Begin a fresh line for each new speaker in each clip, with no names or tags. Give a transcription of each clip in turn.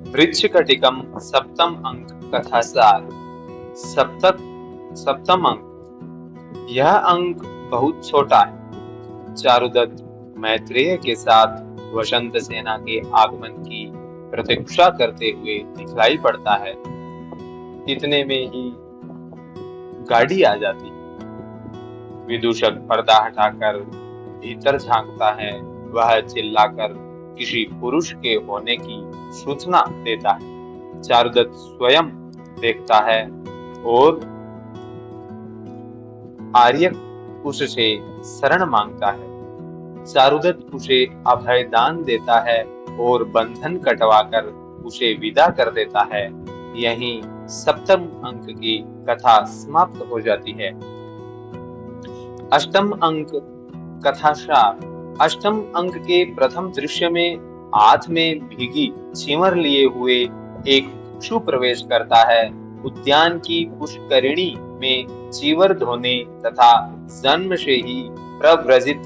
वृश्चिकटिकम सप्तम अंक कथासार। सप्तम अंक। यह अंक बहुत छोटा है। चारुदत्त मैत्रेय के साथ वसंत सेना के आगमन की प्रतीक्षा करते हुए दिखलाई पड़ता है। इतने में ही गाड़ी आ जाती है। विदूषक पर्दा हटाकर भीतर झांकता है। वह चिल्लाकर किसी पुरुष के होने की सूचना देता है। चारुदत्त स्वयं देखता है और आर्यक उससे शरण मांगता है। चारुदत्त उसे अभयदान देता है और बंधन कटवाकर उसे विदा कर देता है। यहीं सप्तम अंक की कथा समाप्त हो जाती है। अष्टम अंक कथासार। अष्टम अंक के प्रथम दृश्य में हाथ में भीगी चीमर लिए हुए एक भिक्षु प्रवेश करता है। उद्यान की पुष्करिणी में चीवर धोने तथा जन्म से ही प्रव्रजित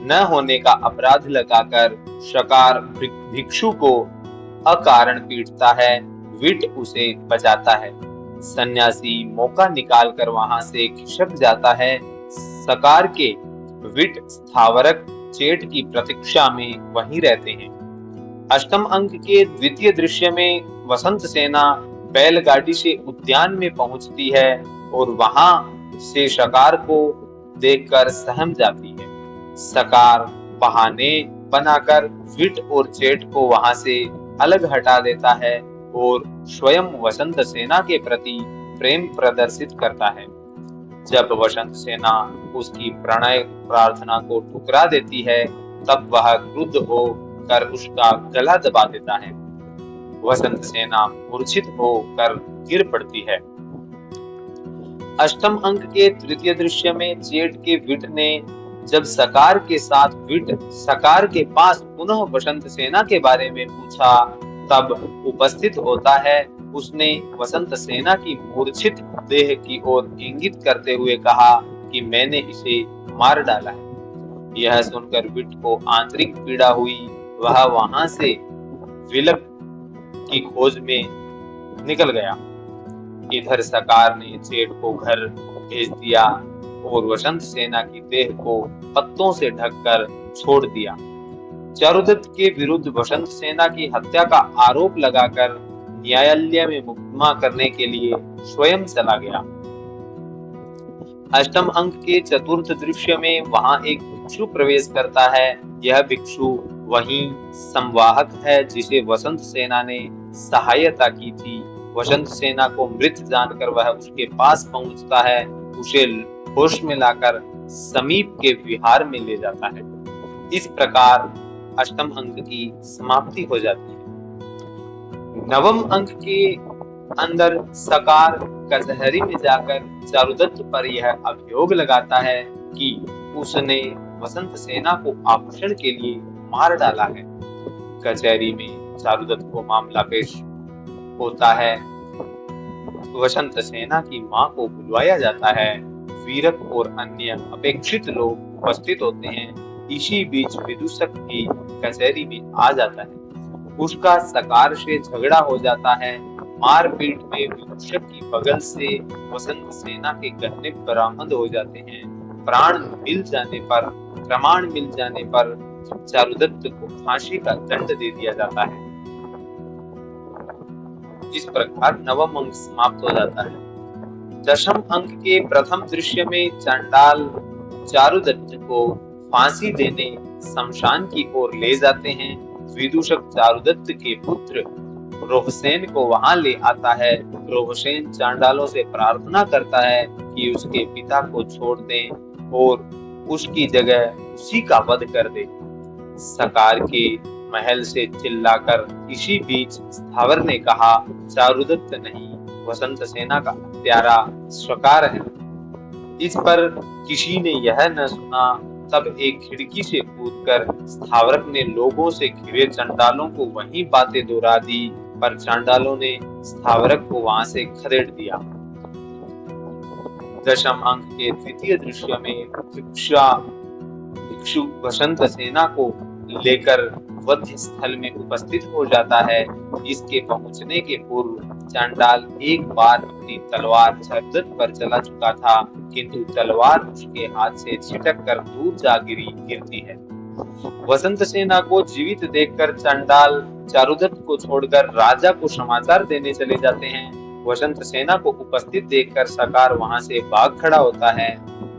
न होने का अपराध लगाकर शकार भिक्षु को अकारण पीटता है। विट उसे बचाता है। सन्यासी मौका निकालकर वहां से खिसक जाता है। सकार के विट स्थावरक चेट की प्रतीक्षा में वहीं रहते हैं। अष्टम अंक के द्वितीय दृश्य में वसंत सेना बैलगाड़ी से उद्यान में पहुंचती है और वहां से शकार को देखकर सहम जाती है। सकार बहाने बनाकर विट और चेट को वहां से अलग हटा देता है और स्वयं वसंत सेना के प्रति प्रेम प्रदर्शित करता है। जब वसंत सेना उसकी प्रणय प्रार्थना को ठुकरा देती है, तब वह क्रुद्ध होकर उसका गला दबा देता है। वसंत सेना मूर्छित होकर गिर पड़ती है। अष्टम अंक के तृतीय दृश्य में चेट के विट ने जब सकार के साथ विट सकार के पास पुनः वसंत सेना के बारे में पूछा, तब उपस्थित होता है। उसने वसंत सेना की मूर्छित देह की ओर इंगित करते हुए कहा कि मैंने इसे मार डाला है। यह सुनकर विट को आंतरिक पीड़ा हुई। वह वहां से विलक की खोज में निकल गया। इधर सकार ने चेट को घर भेज दिया और वसंत सेना की देह को पत्तों से ढककर छोड़ दिया। चारुदत्त के विरुद्ध वसंत सेना की हत्या का आरोप लगाकर न्यायालय में मुकदमा करने के लिए स्वयं चला गया। अष्टम अंक के चतुर्थ दृश्य में वहां एक भिक्षु प्रवेश करता है। यह भिक्षु वही संवाहक है जिसे वसंत सेना ने सहायता की थी। वसंत सेना को मृत जानकर वह उसके पास पहुंचता है। उसे होश में लाकर समीप के विहार में ले जाता है। इस प्रकार अष्टम अंक की समाप्ति हो जाती है। नवम अंक के अंदर सकार कचहरी में जाकर चारुदत्त पर यह अभियोग लगाता है कि उसने वसंत सेना को आभूषण के लिए मार डाला है। कचहरी में चारुदत्त को मामला पेश होता है। वसंत सेना की मां को बुलवाया जाता है। वीरक और अन्य अपेक्षित लोग उपस्थित होते हैं। इसी बीच विदूषक भी कचहरी में आ जाता है। उसका सकार से झगड़ा हो जाता है। मारपीट में विदूषक की बगल से वसंत सेना के गहने बरामद हो जाते हैं। प्रमाण मिल जाने पर चारुदत्त को फांसी का दंड दे दिया जाता है। इस प्रकार नवम अंक समाप्त हो जाता है। दशम अंक के प्रथम दृश्य में चांडाल चारुदत्त को फांसी देने शमशान की ओर ले जाते हैं। विदूषक चारुदत्त के पुत्र रोहसेन को वहां ले आता है। रोहसेन चांडालों से प्रार्थना करता है कि उसके पिता को छोड़ दें और उसकी जगह उसी का वध कर दे। सकार के महल से चिल्लाकर इसी बीच स्थावर ने कहा, चारुदत्त नहीं, वसंत सेना का प्यारा सकार है। इस पर किसी ने यह न सुना। तब एक खिड़की से कूदकर स्थावरक ने लोगों से घिरे चंडालों को वही बातें दोहरा दी, पर चांडालों ने स्थावरक को वहां से खदेड़ दिया। दशम अंक के द्वितीय दृश्य में भिक्षु वसंत सेना को लेकर वध्य स्थल में उपस्थित हो जाता है। इसके पहुंचने के पूर्व चांडाल एक बार अपनी तलवार जरदत पर चला चुका था, किंतु तलवार उसके हाथ से छिटक कर दूर जा गिरती है। वसंत सेना को जीवित देखकर चांडाल चारुदत्त को छोड़कर राजा को समाचार देने चले जाते हैं। वसंत सेना को उपस्थित देखकर सकार वहां से भाग खड़ा होता है।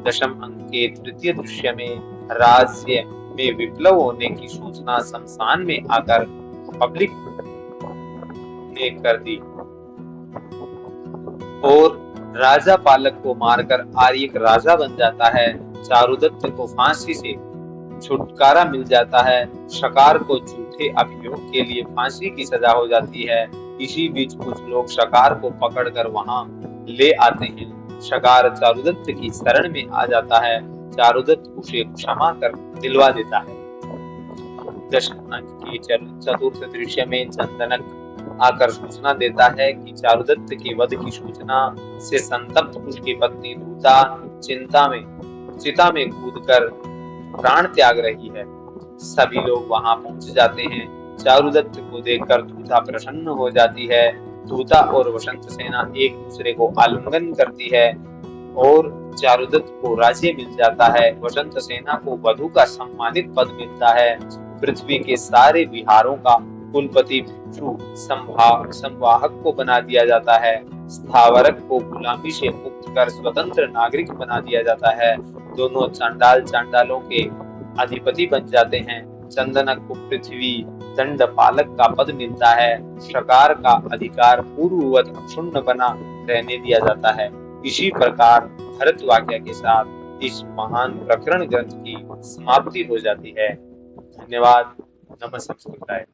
दशम अंक के तृतीय दृश्य में राज्य में विप्लव होने की सूचना शमशान में आकर पब्लिक ने कर दी और राजा पालक को मारकर आर्यक राजा बन जाता है। चारुदत्त को फांसी से छुटकारा मिल जाता है। शकार को झूठे अभियोग के लिए फांसी की सजा हो जाती है। इसी बीच कुछ लोग शकार को पकड़कर वहां ले आते हैं। शकार चारुदत्त की शरण में आ जाता है। चारुदत्त उसे क्षमा कर दिलवा देता है। दशम अंक की चतुर्थ दृश्य में चंदनक आकर सूचना देता है कि चारुदत्त के वध की सूचना से संतप्त उसकी पत्नी दूता चिता में कूदकर प्राण त्याग रही है। सभी लोग वहां पहुंच जाते हैं। चारुदत्त को देखकर दूता प्रसन्न हो जाती है। दूता और वसंत सेना एक दूसरे को आलिंगन करती है और चारुदत्त को राज्य मिल जाता है। वसंत सेना को वधु का सम्मानित पद मिलता है। पृथ्वी के सारे विहारों का कुलपति भिक्षु संवाहक को बना दिया जाता है। स्थावरक को गुलामी से मुक्त कर स्वतंत्र नागरिक बना दिया जाता है। दोनों चांडालों के अधिपति बन जाते हैं। चंदनक को पृथ्वी दंड पालक का पद मिलता है। शकार का अधिकार पूर्ववत क्षुण्ण बना रहने दिया जाता है। इसी प्रकार भरतवाक्य के साथ इस महान प्रकरण ग्रंथ की समाप्ति हो जाती है। धन्यवाद। नमः संस्कृताय।